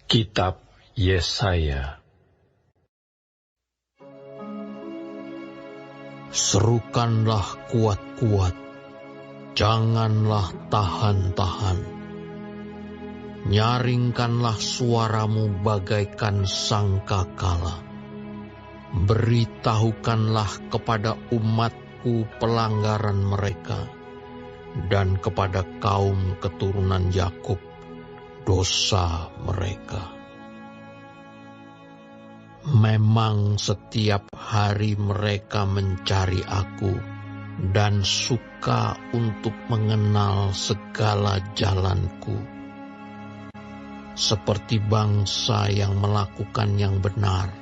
Kitab Yesaya. Serukanlah kuat-kuat, janganlah tahan-tahan. Nyaringkanlah suaramu bagaikan sangkakala. Beritahukanlah kepada umatku pelanggaran mereka, dan kepada kaum keturunan Yakub dosa mereka. Memang setiap hari mereka mencari aku dan suka untuk mengenal segala jalanku. Seperti bangsa yang melakukan yang benar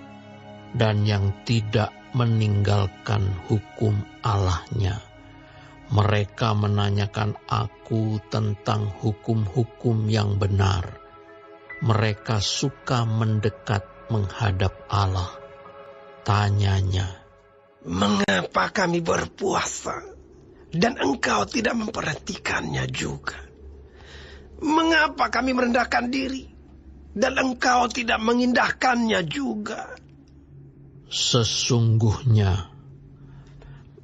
dan yang tidak meninggalkan hukum Allahnya. Mereka menanyakan aku tentang hukum-hukum yang benar. Mereka suka mendekat menghadap Allah. Tanyanya, mengapa kami berpuasa dan engkau tidak memperhatikannya juga? Mengapa kami merendahkan diri dan engkau tidak mengindahkannya juga? Sesungguhnya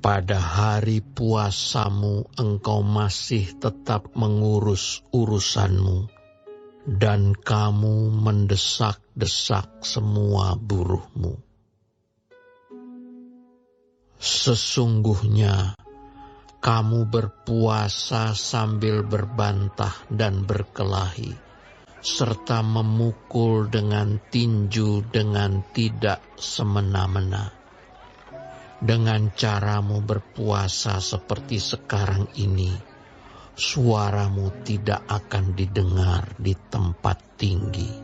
pada hari puasamu engkau masih tetap mengurus urusanmu, dan kamu mendesak-desak semua buruhmu. Sesungguhnya kamu berpuasa sambil berbantah dan berkelahi, serta memukul dengan tinju dengan tidak semena-mena. Dengan caramu berpuasa seperti sekarang ini, suaramu tidak akan didengar di tempat tinggi.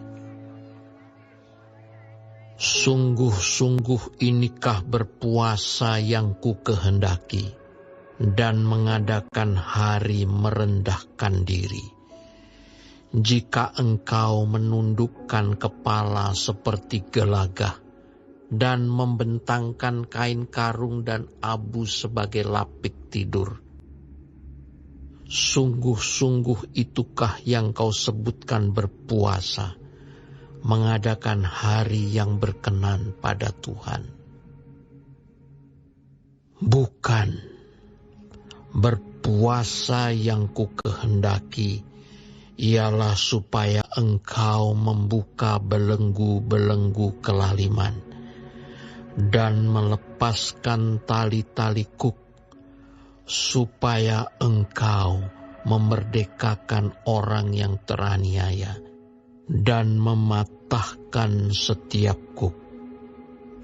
Sungguh-sungguh inikah berpuasa yang ku kehendaki, dan mengadakan hari merendahkan diri. Jika engkau menundukkan kepala seperti gelagah, dan membentangkan kain karung dan abu sebagai lapik tidur. Sungguh-sungguh itukah yang kau sebutkan berpuasa, mengadakan hari yang berkenan pada Tuhan? Bukan, berpuasa yang ku kehendaki ialah supaya engkau membuka belenggu-belenggu kelaliman dan melepaskan tali-tali kuk, supaya engkau memerdekakan orang yang teraniaya dan mematahkan setiap kuk,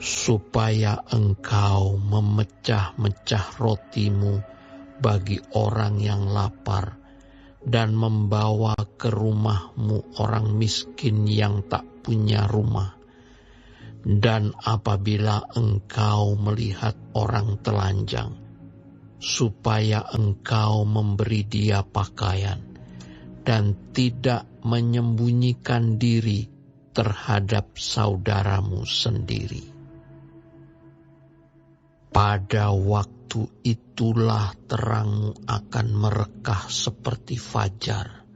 supaya engkau memecah-mecah rotimu bagi orang yang lapar dan membawa ke rumahmu orang miskin yang tak punya rumah. Dan apabila engkau melihat orang telanjang, supaya engkau memberi dia pakaian, dan tidak menyembunyikan diri terhadap saudaramu sendiri. Pada waktu itulah terangmu akan merekah seperti fajar,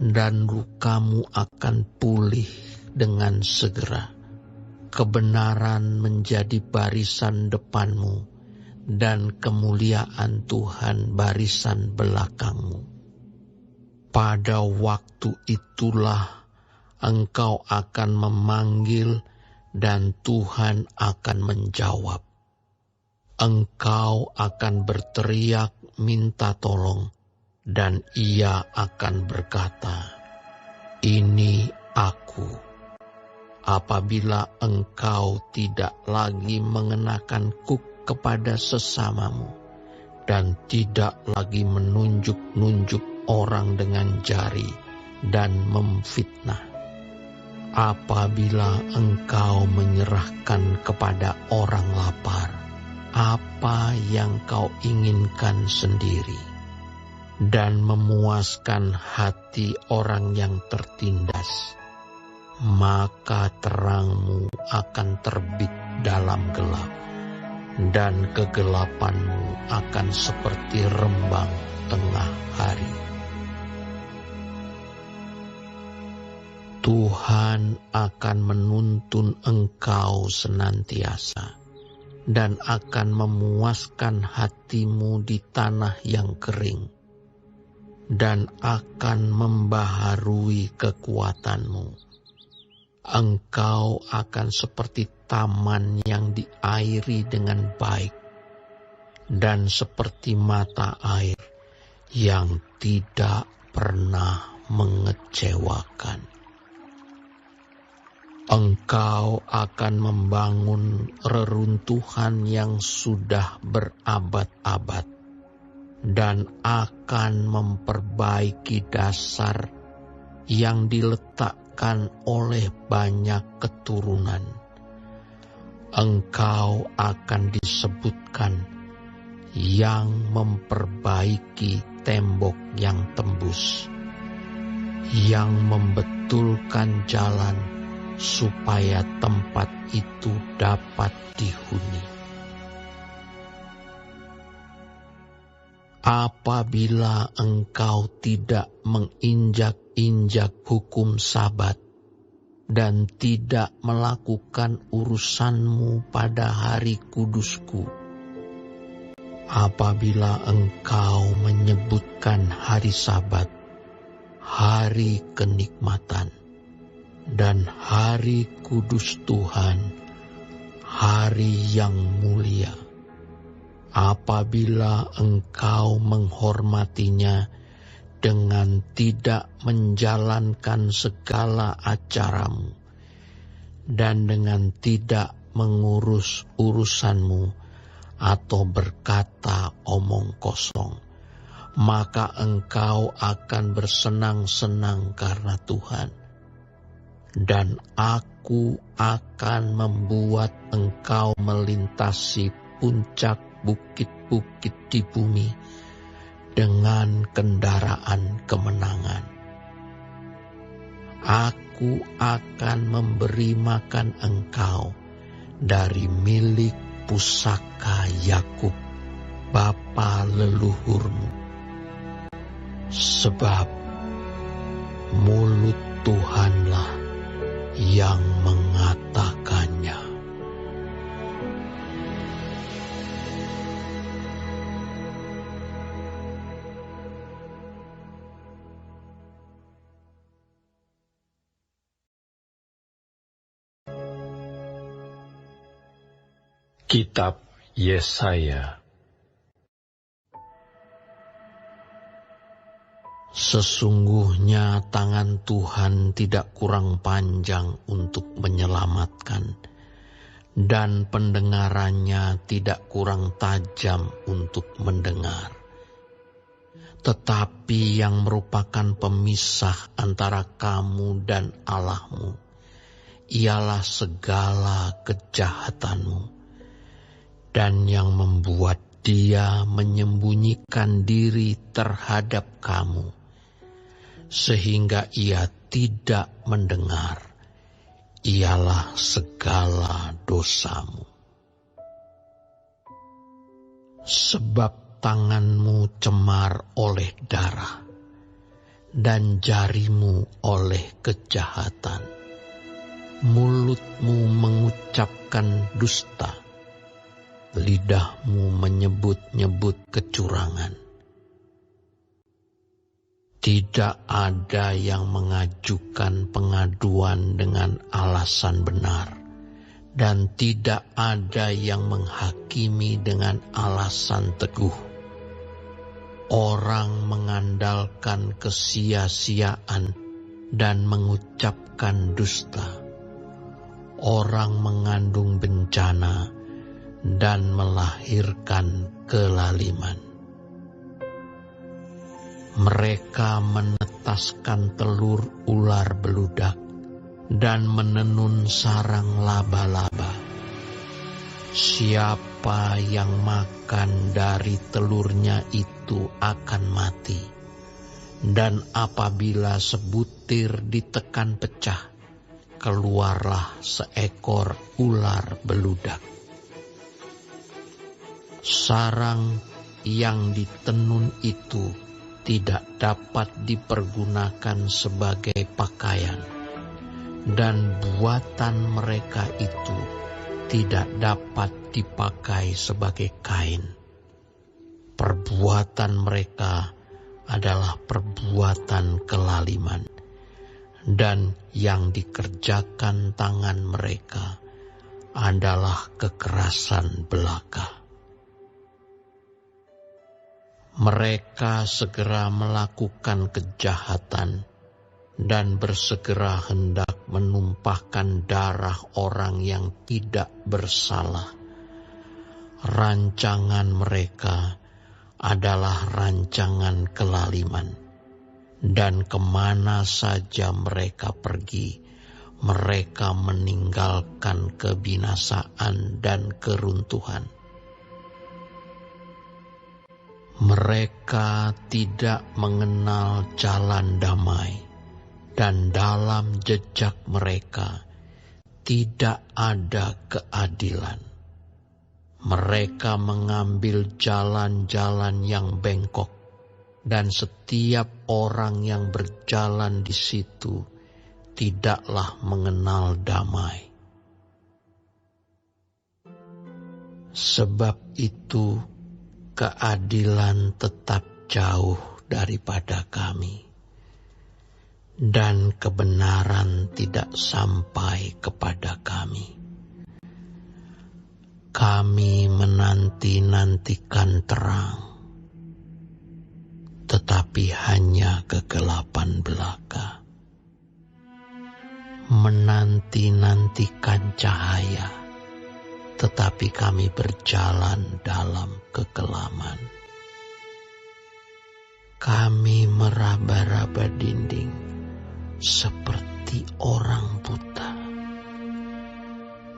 dan lukamu akan pulih dengan segera. Kebenaran menjadi barisan depanmu, dan kemuliaan Tuhan barisan belakangmu. Pada waktu itulah engkau akan memanggil, dan Tuhan akan menjawab. Engkau akan berteriak minta tolong, dan Ia akan berkata, "Ini aku." Apabila engkau tidak lagi mengenakan kuk kepada sesamamu, dan tidak lagi menunjuk-nunjuk orang dengan jari dan memfitnah. Apabila engkau menyerahkan kepada orang lapar apa yang kau inginkan sendiri, dan memuaskan hati orang yang tertindas, maka terangmu akan terbit dalam gelap, dan kegelapanmu akan seperti rembang tengah hari. Tuhan akan menuntun engkau senantiasa dan akan memuaskan hatimu di tanah yang kering dan akan membaharui kekuatanmu. Engkau akan seperti taman yang diairi dengan baik dan seperti mata air yang tidak pernah mengecewakan. Engkau akan membangun reruntuhan yang sudah berabad-abad dan akan memperbaiki dasar yang diletakkan oleh banyak keturunan. Engkau akan disebutkan yang memperbaiki tembok yang tembus, yang membetulkan jalan supaya tempat itu dapat dihuni. Apabila engkau tidak menginjak-injak hukum Sabat dan tidak melakukan urusanmu pada hari kudusku, apabila engkau menyebutkan hari Sabat, hari kenikmatan, dan hari kudus Tuhan, hari yang mulia, apabila engkau menghormatinya dengan tidak menjalankan segala acaramu dan dengan tidak mengurus urusanmu atau berkata omong kosong, maka engkau akan bersenang-senang karena Tuhan. Dan aku akan membuat engkau melintasi puncak bukit-bukit di bumi dengan kendaraan kemenangan. Aku akan memberi makan engkau dari milik pusaka Yakub, bapa leluhurmu. Sebab mulut Tuhanlah yang mengatakannya. Kitab Yesaya. Sesungguhnya tangan Tuhan tidak kurang panjang untuk menyelamatkan, dan pendengarannya tidak kurang tajam untuk mendengar. Tetapi yang merupakan pemisah antara kamu dan Allahmu, ialah segala kejahatanmu, dan yang membuat Dia menyembunyikan diri terhadap kamu, sehingga Ia tidak mendengar, ialah segala dosamu. Sebab tanganmu cemar oleh darah, dan jarimu oleh kejahatan. Mulutmu mengucapkan dusta, lidahmu menyebut-nyebut kecurangan. Tidak ada yang mengajukan pengaduan dengan alasan benar, dan tidak ada yang menghakimi dengan alasan teguh. Orang mengandalkan kesia-siaan dan mengucapkan dusta. Orang mengandung bencana dan melahirkan kelaliman. Mereka menetaskan telur ular beludak dan menenun sarang laba-laba. Siapa yang makan dari telurnya itu akan mati, dan apabila sebutir ditekan pecah, keluarlah seekor ular beludak. Sarang yang ditenun itu tidak dapat dipergunakan sebagai pakaian, dan buatan mereka itu tidak dapat dipakai sebagai kain. Perbuatan mereka adalah perbuatan kelaliman, dan yang dikerjakan tangan mereka adalah kekerasan belaka. Mereka segera melakukan kejahatan dan bersegera hendak menumpahkan darah orang yang tidak bersalah. Rancangan mereka adalah rancangan kelaliman, dan kemana saja mereka pergi, mereka meninggalkan kebinasaan dan keruntuhan. Mereka tidak mengenal jalan damai, dan dalam jejak mereka tidak ada keadilan. Mereka mengambil jalan-jalan yang bengkok, dan setiap orang yang berjalan di situ tidaklah mengenal damai. Sebab itu, keadilan tetap jauh daripada kami, dan kebenaran tidak sampai kepada kami. Kami menanti-nantikan terang, tetapi hanya kegelapan belaka. Menanti-nantikan cahaya, tetapi kami berjalan dalam kekelaman. Kami meraba-raba dinding seperti orang buta,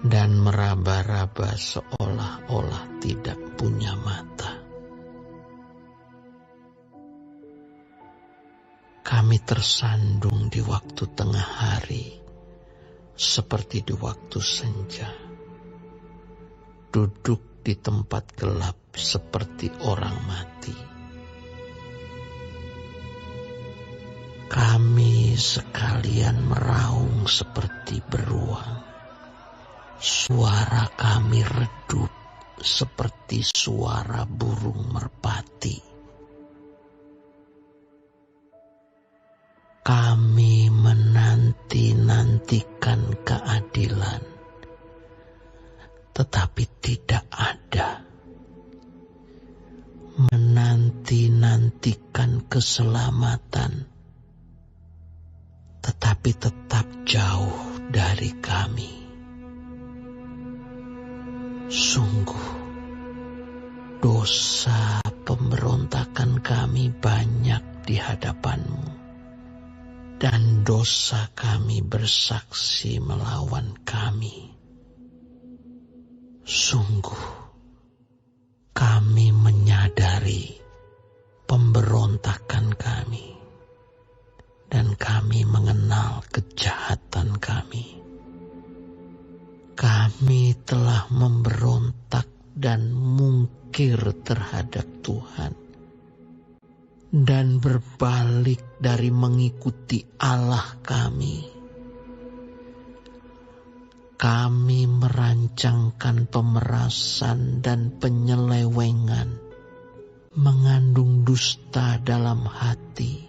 dan meraba-raba seolah-olah tidak punya mata. Kami tersandung di waktu tengah hari, seperti di waktu senja. Duduk di tempat gelap seperti orang mati. Kami sekalian meraung seperti beruang. Suara kami redup seperti suara burung merpati. Kami menanti-nantikan keadilan, tetapi tidak ada. Menanti-nantikan keselamatan, tetapi tetap jauh dari kami. Sungguh, dosa pemberontakan kami banyak di hadapan-Mu, dan dosa kami bersaksi melawan kami. Sungguh, kami menyadari pemberontakan kami, dan kami mengenal kejahatan kami. Kami telah memberontak dan mungkir terhadap Tuhan, dan berbalik dari mengikuti Allah kami. Kami merancangkan pemerasan dan penyelewengan, mengandung dusta dalam hati,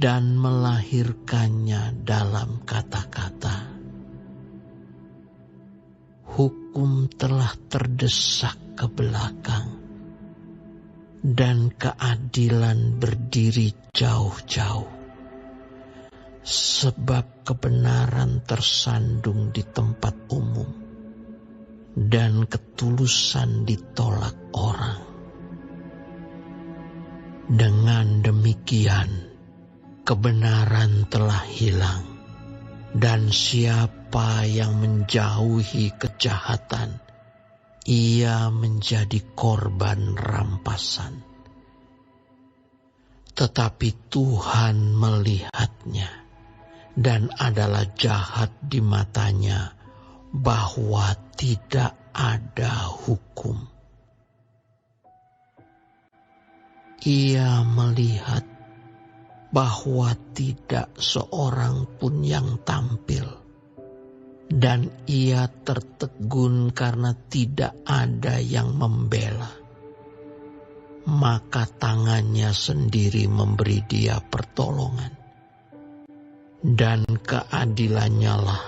dan melahirkannya dalam kata-kata. Hukum telah terdesak ke belakang, dan keadilan berdiri jauh-jauh. Sebab kebenaran tersandung di tempat umum, dan ketulusan ditolak orang. Dengan demikian, kebenaran telah hilang, dan siapa yang menjauhi kejahatan, ia menjadi korban rampasan. Tetapi Tuhan melihatnya, dan adalah jahat di matanya bahwa tidak ada hukum. Ia melihat bahwa tidak seorang pun yang tampil, dan ia tertegun karena tidak ada yang membela. Maka tangannya sendiri memberi dia pertolongan, dan keadilannya lah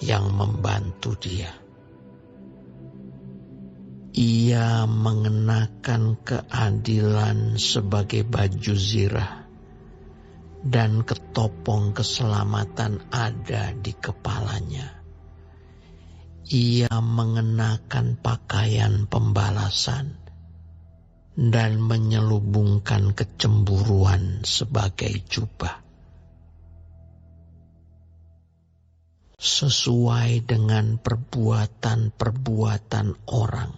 yang membantu dia. Ia mengenakan keadilan sebagai baju zirah, dan ketopong keselamatan ada di kepalanya. Ia mengenakan pakaian pembalasan dan menyelubungkan kecemburuan sebagai jubah. Sesuai dengan perbuatan-perbuatan orang,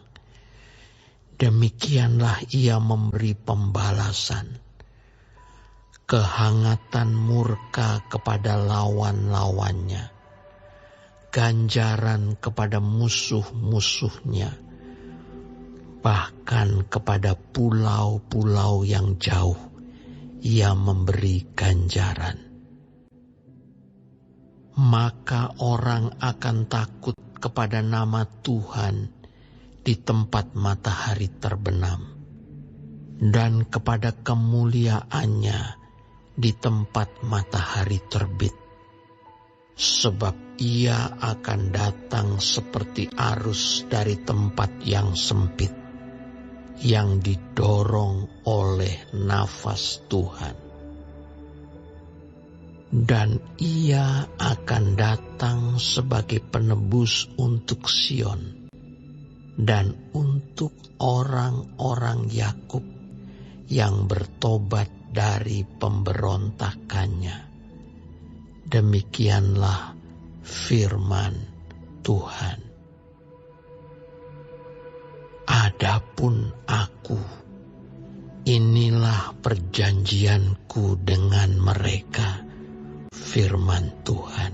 demikianlah ia memberi pembalasan, kehangatan murka kepada lawan-lawannya, ganjaran kepada musuh-musuhnya, bahkan kepada pulau-pulau yang jauh ia memberi ganjaran. Maka orang akan takut kepada nama Tuhan di tempat matahari terbenam, dan kepada kemuliaannya di tempat matahari terbit. Sebab ia akan datang seperti arus dari tempat yang sempit, yang didorong oleh nafas Tuhan. Dan ia akan datang sebagai penebus untuk Sion dan untuk orang-orang Yakub yang bertobat dari pemberontakannya. Demikianlah firman Tuhan. Adapun aku, inilah perjanjianku dengan mereka, firman Tuhan.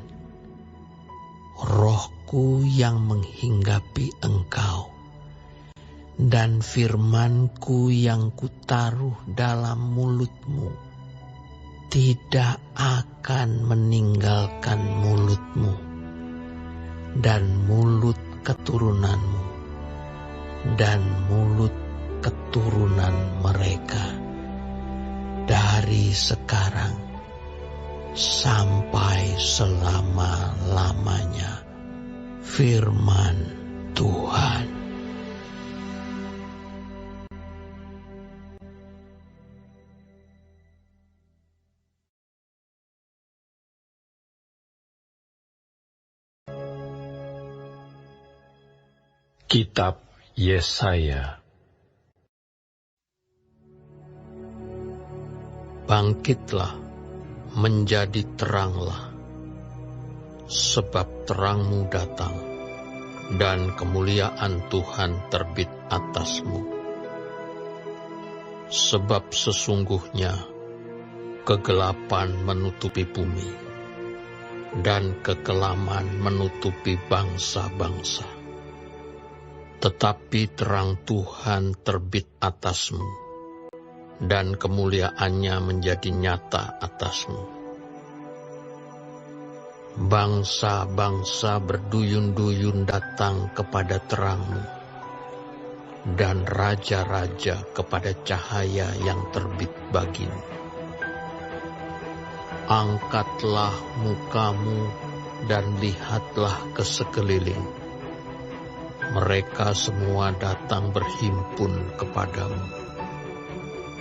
Rohku yang menghinggapi engkau, dan firmanku yang kutaruh dalam mulutmu tidak akan meninggalkan mulutmu dan mulut keturunanmu dan mulut keturunan mereka dari sekarang sampai selama-lamanya, firman Tuhan. Kitab Yesaya. Bangkitlah, menjadi teranglah, sebab terangmu datang, dan kemuliaan Tuhan terbit atasmu. Sebab sesungguhnya kegelapan menutupi bumi, dan kekelaman menutupi bangsa-bangsa. Tetapi terang Tuhan terbit atasmu, dan kemuliaannya menjadi nyata atasmu. Bangsa-bangsa berduyun-duyun datang kepada terangmu, dan raja-raja kepada cahaya yang terbit bagimu. Angkatlah mukamu dan lihatlah ke sekeliling. Mereka semua datang berhimpun kepadamu.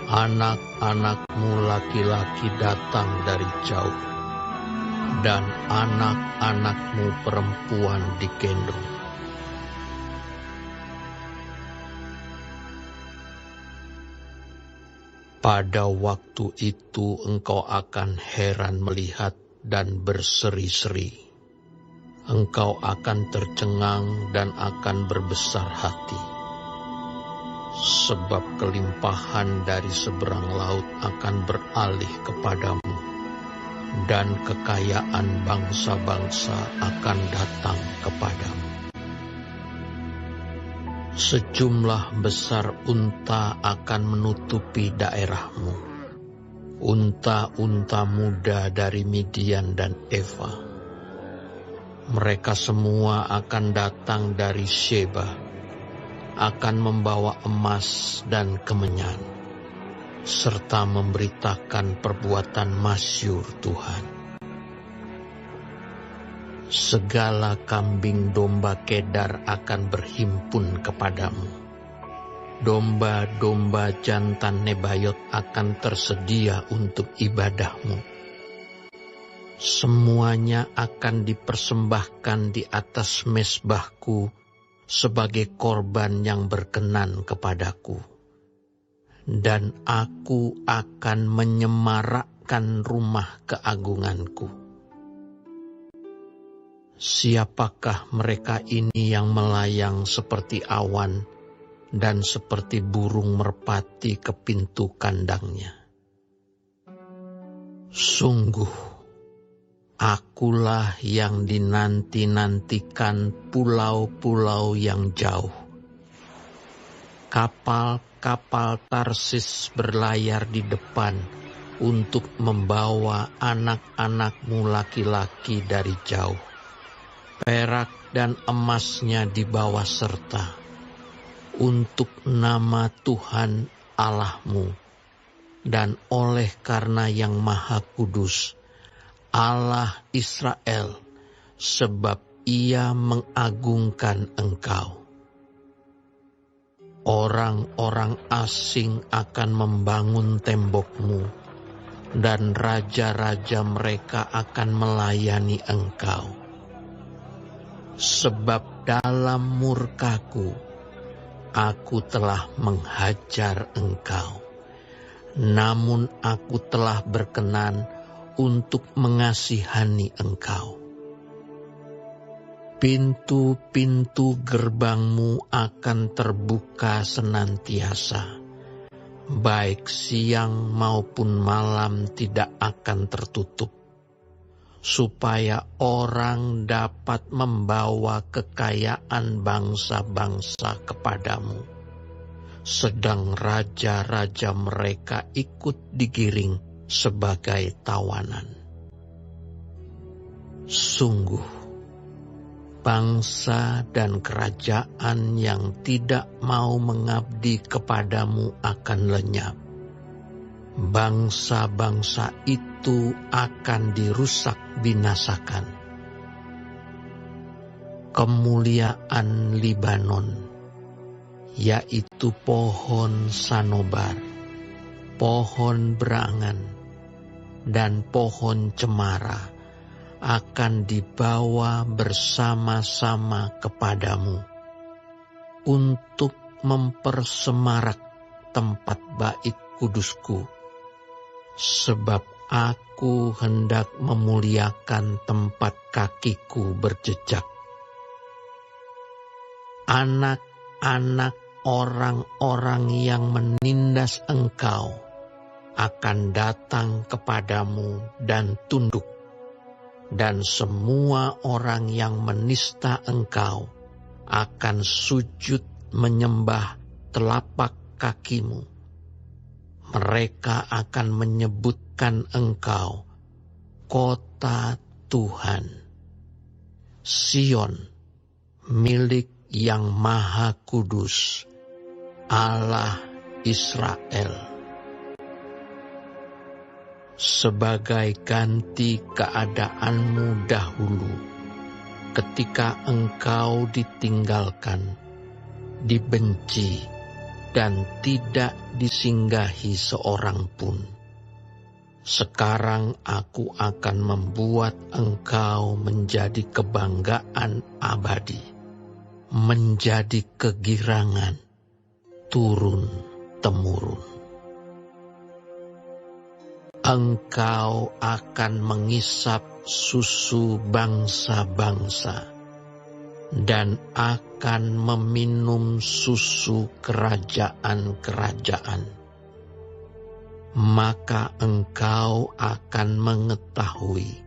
Anak-anakmu laki-laki datang dari jauh, dan anak-anakmu perempuan digendong. Pada waktu itu engkau akan heran melihat dan berseri-seri. Engkau akan tercengang dan akan berbesar hati. Sebab kelimpahan dari seberang laut akan beralih kepadamu, dan kekayaan bangsa-bangsa akan datang kepadamu. Sejumlah besar unta akan menutupi daerahmu, unta-unta muda dari Midian dan Eva. Mereka semua akan datang dari Sheba, akan membawa emas dan kemenyan, serta memberitakan perbuatan masyhur Tuhan. Segala kambing domba Kedar akan berhimpun kepadamu. Domba-domba jantan Nebayot akan tersedia untuk ibadahmu. Semuanya akan dipersembahkan di atas mezbahku sebagai korban yang berkenan kepadaku. Dan aku akan menyemarakkan rumah keagunganku. Siapakah mereka ini yang melayang seperti awan dan seperti burung merpati ke pintu kandangnya? Sungguh, akulah yang dinanti-nantikan pulau-pulau yang jauh. Kapal-kapal Tarsis berlayar di depan untuk membawa anak-anakmu laki-laki dari jauh. Perak dan emasnya dibawa serta untuk nama Tuhan Allahmu dan oleh karena Yang Maha Kudus, Allah Israel, sebab Ia mengagungkan engkau. Orang-orang asing akan membangun tembokmu, dan raja-raja mereka akan melayani engkau. Sebab dalam murkaku, aku telah menghajar engkau, namun aku telah berkenan untuk mengasihani engkau. Pintu-pintu gerbangmu akan terbuka senantiasa, baik siang maupun malam tidak akan tertutup, supaya orang dapat membawa kekayaan bangsa-bangsa kepadamu, sedang raja-raja mereka ikut digiring sebagai tawanan. Sungguh, bangsa dan kerajaan yang tidak mau mengabdi kepadamu akan lenyap. Bangsa-bangsa itu akan dirusak binasakan. Kemuliaan Libanon, yaitu pohon sanobar, pohon berangan, dan pohon cemara, akan dibawa bersama-sama kepadamu untuk mempersemarak tempat bait kudusku. Sebab aku hendak memuliakan tempat kakiku berjejak. Anak-anak orang-orang yang menindas engkau akan datang kepadamu dan tunduk, dan semua orang yang menista engkau akan sujud menyembah telapak kakimu. Mereka akan menyebutkan engkau kota Tuhan, Sion, milik Yang Maha Kudus, Allah Israel. Sebagai ganti keadaanmu dahulu, ketika engkau ditinggalkan, dibenci, dan tidak disinggahi seorang pun. Sekarang aku akan membuat engkau menjadi kebanggaan abadi, menjadi kegirangan turun-temurun. Engkau akan mengisap susu bangsa-bangsa, dan akan meminum susu kerajaan-kerajaan. Maka engkau akan mengetahui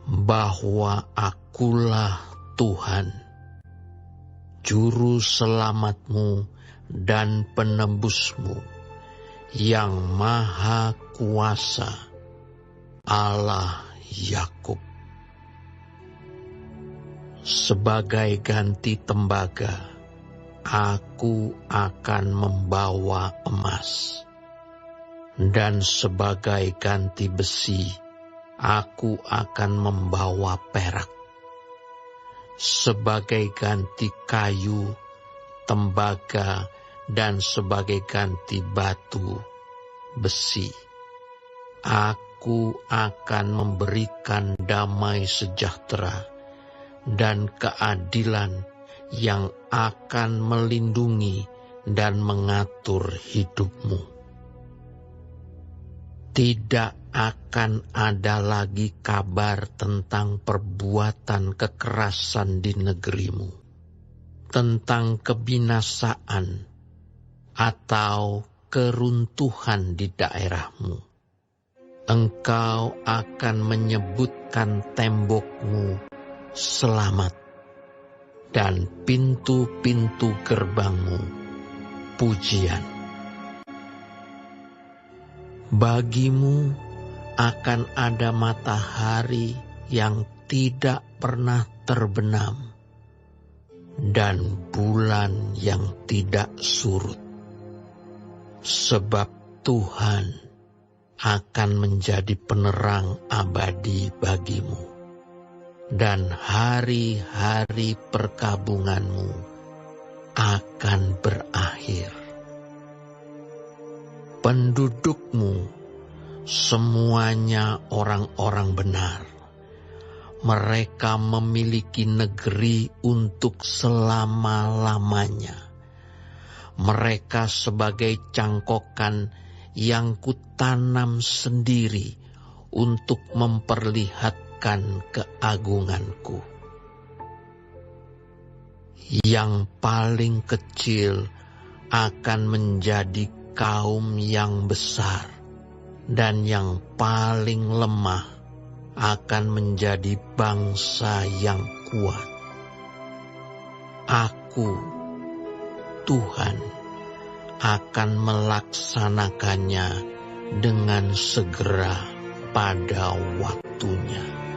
bahwa akulah Tuhan, juru selamatmu dan penebusmu, yang Maha kuasa, Allah Yakub. Sebagai ganti tembaga, aku akan membawa emas, dan sebagai ganti besi, aku akan membawa perak. Sebagai ganti kayu, tembaga, dan sebagai ganti batu, besi, aku akan memberikan damai sejahtera dan keadilan yang akan melindungi dan mengatur hidupmu. Tidak akan ada lagi kabar tentang perbuatan kekerasan di negerimu, tentang kebinasaan atau keruntuhan di daerahmu. Engkau akan menyebutkan tembokmu selamat, dan pintu-pintu gerbangmu pujian. Bagimu akan ada matahari yang tidak pernah terbenam, dan bulan yang tidak surut. Sebab Tuhan akan menjadi penerang abadi bagimu, dan hari-hari perkabunganmu akan berakhir. Pendudukmu semuanya orang-orang benar. Mereka memiliki negeri untuk selama-lamanya. Mereka sebagai cangkokan yang kutanam sendiri untuk memperlihatkan keagunganku. Yang paling kecil akan menjadi kaum yang besar, dan yang paling lemah akan menjadi bangsa yang kuat. Aku, Tuhan, akan melaksanakannya dengan segera pada waktunya.